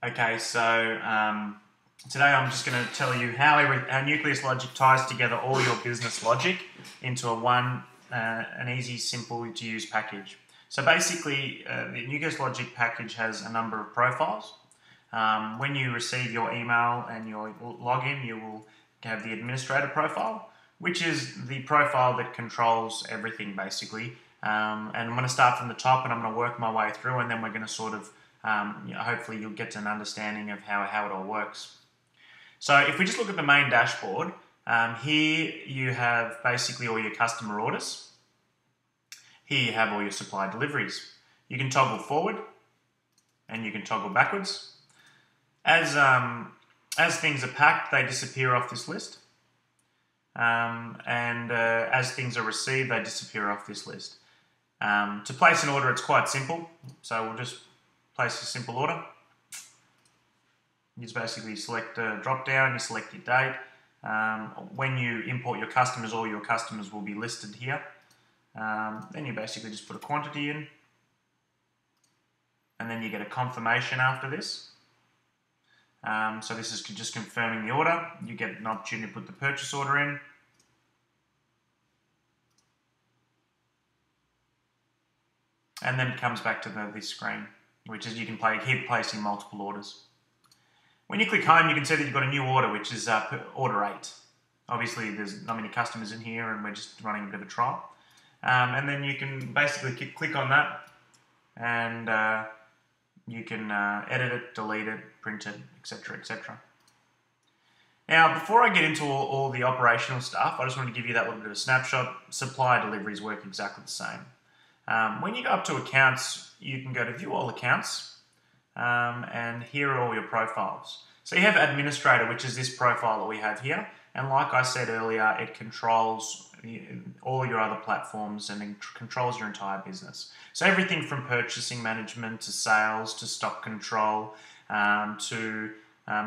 Okay, so today I'm just going to tell you how Nucleus logic ties together all your business logic into an easy, simple to use package. So basically, the Nucleus logic package has a number of profiles. When you receive your email and your login, you will have the administrator profile, which is the profile that controls everything basically. And I'm going to start from the top and I'm going to work my way through, and then we're going to sort of hopefully you'll get to an understanding of how it all works. So if we just look at the main dashboard, here you have basically all your customer orders. Here you have all your supply deliveries. You can toggle forward and you can toggle backwards. As things are packed, they disappear off this list. As things are received, they disappear off this list. To place an order, it's quite simple. So we'll just place a simple order. You just basically select a drop down, you select your date. When you import your customers, all your customers will be listed here. Then you basically just put a quantity in, and then you get a confirmation after this. So this is just confirming the order. You get an opportunity to put the purchase order in. And then it comes back to this screen, which is you can keep placing multiple orders. When you click home, you can see that you've got a new order, which is order 8. Obviously, there's not many customers in here, and we're just running a bit of a trial. And then you can basically click on that, and you can edit it, delete it, print it, etc., etc. Now, before I get into all the operational stuff, I just want to give you that little bit of a snapshot. Supply deliveries work exactly the same. When you go up to accounts, you can go to view all accounts, and here are all your profiles. So you have administrator, which is this profile that we have here, and like I said earlier, it controls all your other platforms and it controls your entire business. So everything from purchasing management to sales to stock control to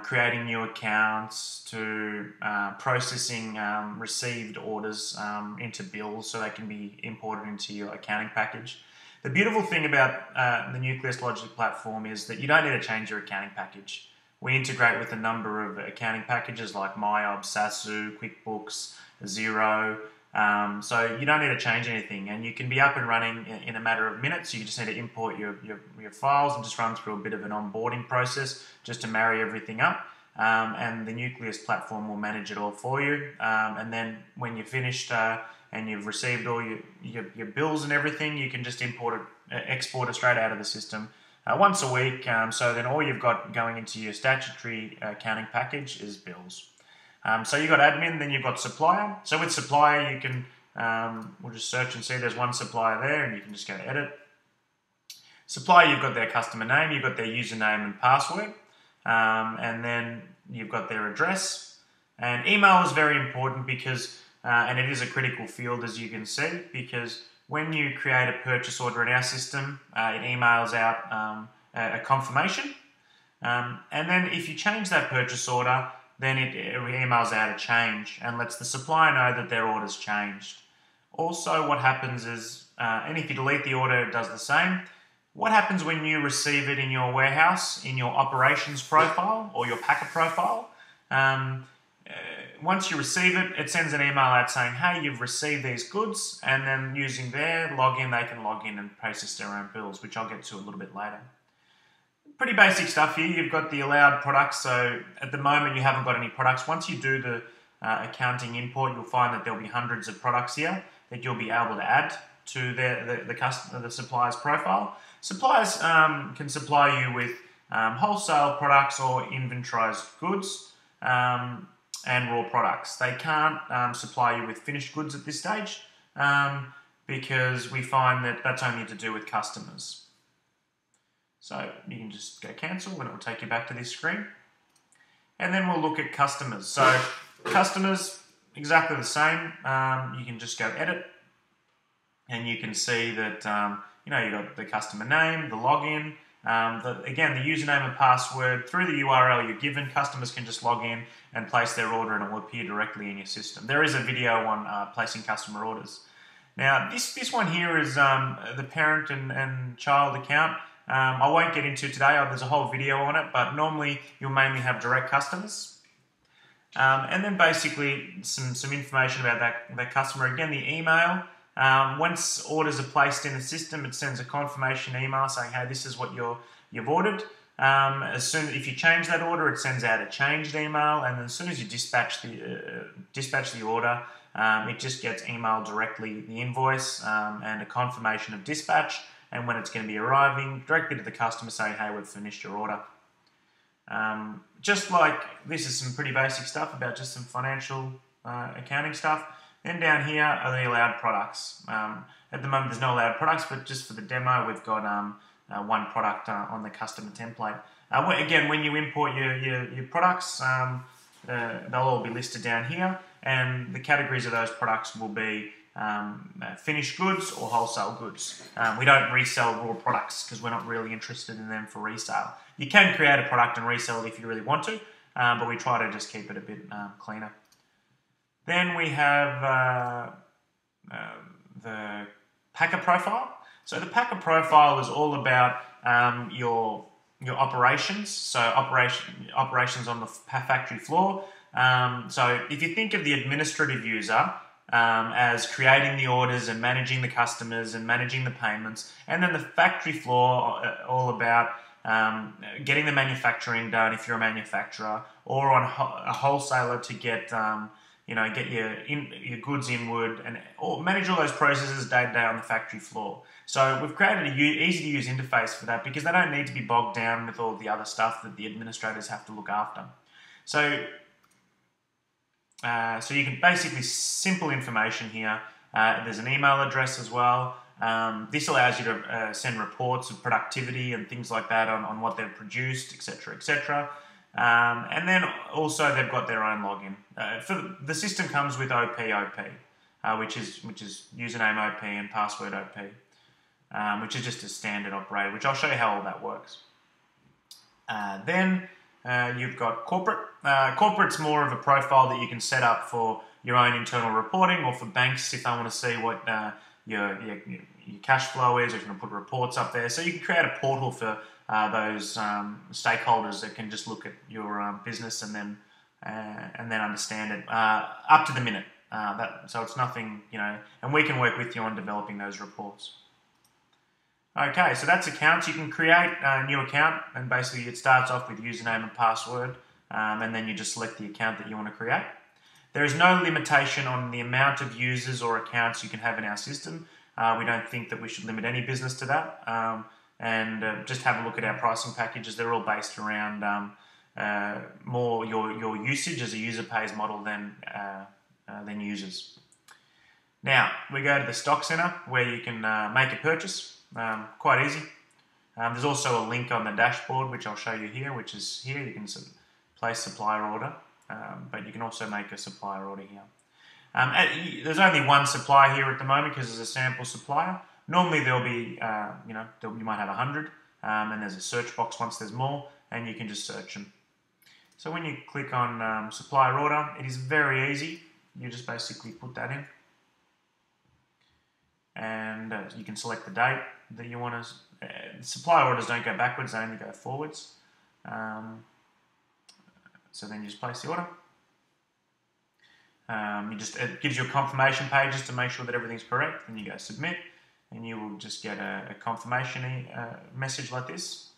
creating new accounts to processing received orders into bills so they can be imported into your accounting package. The beautiful thing about the Nucleus Logic platform is that you don't need to change your accounting package. We integrate with a number of accounting packages like MyOb, Sasu, QuickBooks, Xero. So you don't need to change anything, and you can be up and running in a matter of minutes. You just need to import your files and just run through a bit of an onboarding process just to marry everything up, and the Nucleus platform will manage it all for you. And then when you're finished and you've received all your bills and everything, you can just export it straight out of the system once a week. So then all you've got going into your statutory accounting package is bills. So you've got admin, then you've got supplier. So with supplier, you can, we'll just search and see there's one supplier there, and you can just go to edit. Supplier, you've got their customer name, you've got their username and password, and then you've got their address. And email is very important because, and it is a critical field as you can see, because when you create a purchase order in our system, it emails out a confirmation. And then if you change that purchase order, then it emails out a change and lets the supplier know that their order's changed. Also, what happens is, and if you delete the order, it does the same. What happens when you receive it in your warehouse, in your operations profile or your packer profile? Once you receive it, it sends an email out saying, hey, you've received these goods, and then using their login, they can log in and process their own bills, which I'll get to a little bit later. Pretty basic stuff here. You've got the allowed products, so at the moment you haven't got any products. Once you do the accounting import, you'll find that there'll be hundreds of products here that you'll be able to add to the supplier's profile. Suppliers can supply you with wholesale products or inventorized goods and raw products. They can't supply you with finished goods at this stage because we find that that's only to do with customers. So you can just go cancel and it will take you back to this screen. And then we'll look at customers. So customers, exactly the same. You can just go edit and you can see that you've got the customer name, the login, again, the username and password. Through the URL you're given, customers can just log in and place their order and it will appear directly in your system. There is a video on placing customer orders. Now, this one here is the parent and child account. I won't get into today. There's a whole video on it, but normally you'll mainly have direct customers. And then basically some information about that customer. Again, the email. Once orders are placed in the system, it sends a confirmation email saying, hey, this is what you've ordered. If you change that order, it sends out a changed email, and then as soon as you dispatch the order, it just gets emailed directly the invoice and a confirmation of dispatch, and when it's going to be arriving directly to the customer saying, hey, we've finished your order. Just like this is some pretty basic stuff about just some financial accounting stuff. Then down here are the allowed products. At the moment there's no allowed products, but just for the demo we've got one product on the customer template. Again, when you import your products, they'll all be listed down here, and the categories of those products will be finished goods or wholesale goods. We don't resell raw products because we're not really interested in them for resale. You can create a product and resell it if you really want to, but we try to just keep it a bit cleaner. Then we have the packer profile. So the packer profile is all about your operations. So operations on the factory floor. So if you think of the administrative user as creating the orders and managing the customers and managing the payments, and then the factory floor all about getting the manufacturing done if you're a manufacturer, or on a wholesaler to get get your goods inward and manage all those processes day to day on the factory floor. So we've created an easy to use interface for that because they don't need to be bogged down with all the other stuff that the administrators have to look after. So you can basically, simple information here. There's an email address as well. This allows you to send reports of productivity and things like that on what they've produced, etc., etc. And then also they've got their own login. The system comes with OP, which is username OP and password OP, which is just a standard operator, which I'll show you how all that works. Then you've got corporate. Corporate's more of a profile that you can set up for your own internal reporting, or for banks if they want to see what your cash flow is, or if you want to put reports up there. So you can create a portal for those stakeholders that can just look at your business and then understand it up to the minute. So it's nothing, and we can work with you on developing those reports. Okay, so that's accounts. You can create a new account, and basically it starts off with username and password, and then you just select the account that you want to create. There is no limitation on the amount of users or accounts you can have in our system. We don't think that we should limit any business to that. Just have a look at our pricing packages. They're all based around more your usage as a user pays model than users. Now we go to the stock center where you can make a purchase. Quite easy. There's also a link on the dashboard which I'll show you here, which is here. You can place supplier order, but you can also make a supplier order here. There's only one supplier here at the moment because there's a sample supplier. Normally there'll be, you might have 100, and there's a search box once there's more, and you can just search them. So when you click on supplier order, it is very easy. You just basically put that in, and you can select the date that you want to. Supplier orders don't go backwards; they only go forwards. So then you just place the order. It gives you a confirmation page just to make sure that everything's correct. Then you go submit, and you will just get a confirmation message like this.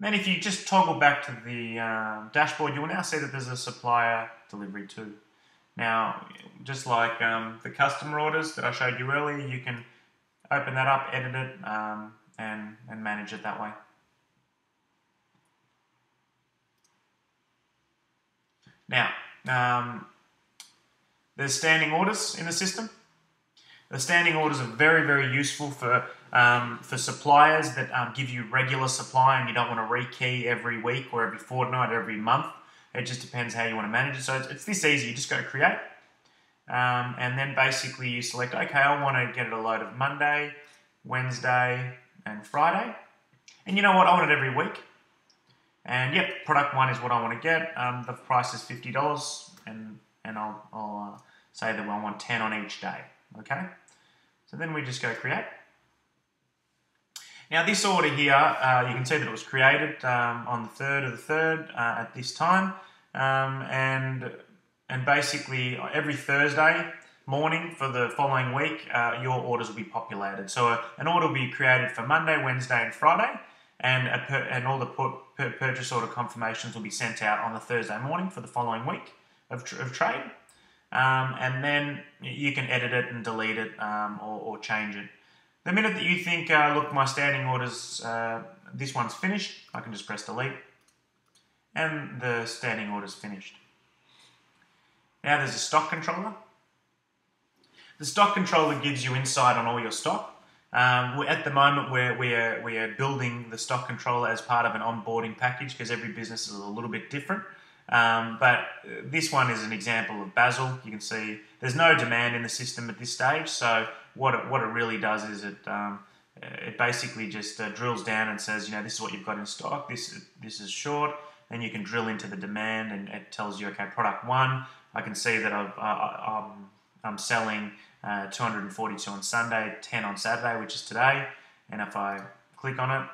Then if you just toggle back to the dashboard, you will now see that there's a supplier delivery too. Now, just like the customer orders that I showed you earlier, you can open that up, edit it, and manage it that way. Now, there's standing orders in the system. The standing orders are very, very useful for suppliers that give you regular supply and you don't want to rekey every week or every fortnight or every month. It just depends how you want to manage it. So it's this easy. You just go create, and then basically you select, okay, I want to get it a load of Monday, Wednesday, and Friday. And you know what? I want it every week. And yep, product one is what I want to get. The price is $50, and I'll say that I want 10 on each day. Okay. So then we just go create. Now this order here, you can see that it was created on the 3rd of the 3rd at this time, and basically every Thursday morning for the following week, your orders will be populated. So an order will be created for Monday, Wednesday, and Friday, and all the purchase order confirmations will be sent out on the Thursday morning for the following week of trade, and then you can edit it and delete it or change it. The minute that you think, look, my standing orders, this one's finished, I can just press delete, and the standing order's finished. Now there's a stock controller. The stock controller gives you insight on all your stock. At the moment, we are building the stock controller as part of an onboarding package because every business is a little bit different. But this one is an example of Basil. You can see there's no demand in the system at this stage. So what it really does is it basically just drills down and says, you know, this is what you've got in stock. This is short. Then you can drill into the demand, and it tells you, okay, product 1. I can see that I'm selling 242 on Sunday, 10 on Saturday, which is today. And if I click on it,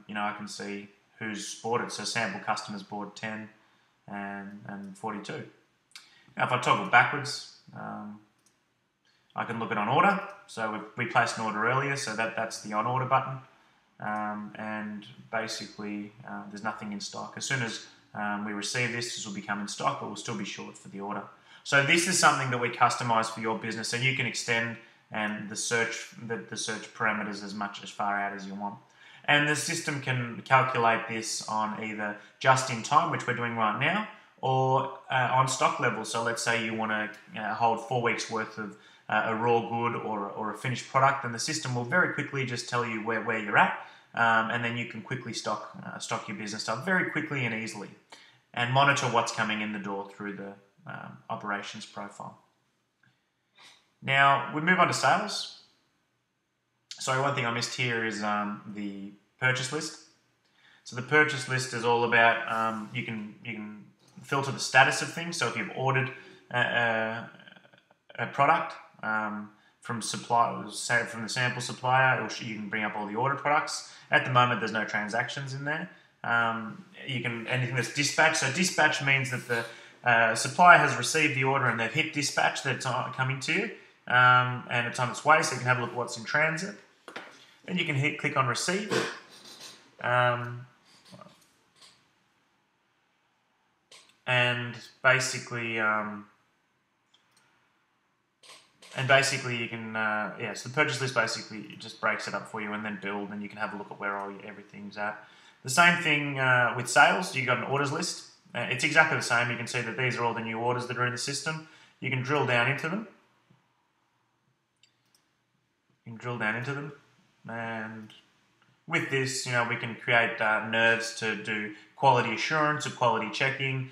you know, I can see who's bought it. So sample customers bought 10 and 42. Now if I toggle backwards, I can look at on order. So we placed an order earlier, so that's the on order button. And basically there's nothing in stock. As soon as we receive this will become in stock, but we'll still be short for the order. So this is something that we customize for your business, and you can extend the search parameters as far out as you want. And the system can calculate this on either just in time, which we're doing right now, or on stock level. So let's say you want to hold 4 weeks worth of a raw good or a finished product, then the system will very quickly just tell you where you're at, and then you can quickly stock your business up very quickly and easily, and monitor what's coming in the door through the operations profile. Now we move on to sales. Sorry, one thing I missed here is the purchase list. So the purchase list is all about you can filter the status of things. So if you've ordered a product from the sample supplier, you can bring up all the order products. At the moment, there's no transactions in there. Anything that's dispatched. So dispatch means that the supplier has received the order and they've hit dispatch, that it's coming to you, and it's on its way, so you can have a look at what's in transit. Then you can click on receive. And basically you can, so the purchase list basically just breaks it up for you, and then build, and you can have a look at where everything's at. The same thing with sales. You've got an orders list. It's exactly the same. You can see that these are all the new orders that are in the system. You can drill down into them. And with this, you know, we can create nerves to do quality assurance or quality checking,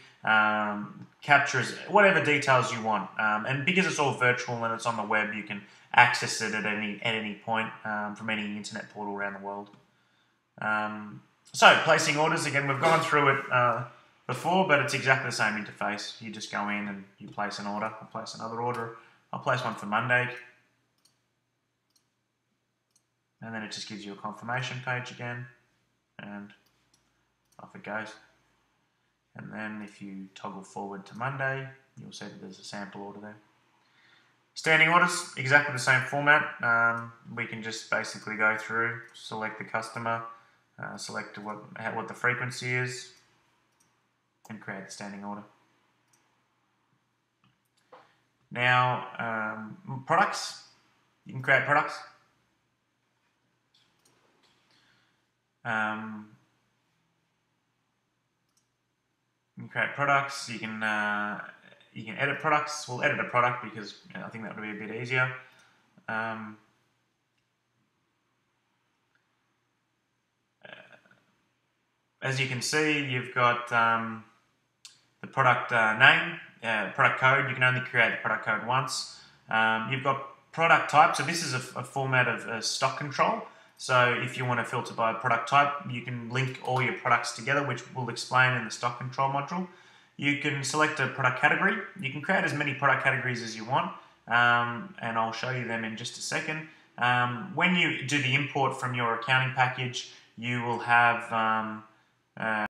captures, whatever details you want. And because it's all virtual and it's on the web, you can access it at any point from any internet portal around the world. So placing orders, again, we've gone through it before, but it's exactly the same interface. You just go in and you place an order. I'll place another order. I'll place one for Monday. And then it just gives you a confirmation page again. And off it goes. And then if you toggle forward to Monday, you'll see that there's a sample order there. Standing orders, exactly the same format. We can just basically go through, select the customer, select what the frequency is, and create the standing order. Now, products. You can create products. You can create products. You can edit products. We'll edit a product because I think that would be a bit easier. As you can see, you've got the product name, product code. You can only create the product code once. You've got product type. So this is a format of stock control. So if you want to filter by product type, you can link all your products together, which we'll explain in the stock control module. You can select a product category. You can create as many product categories as you want, and I'll show you them in just a second. When you do the import from your accounting package, you will have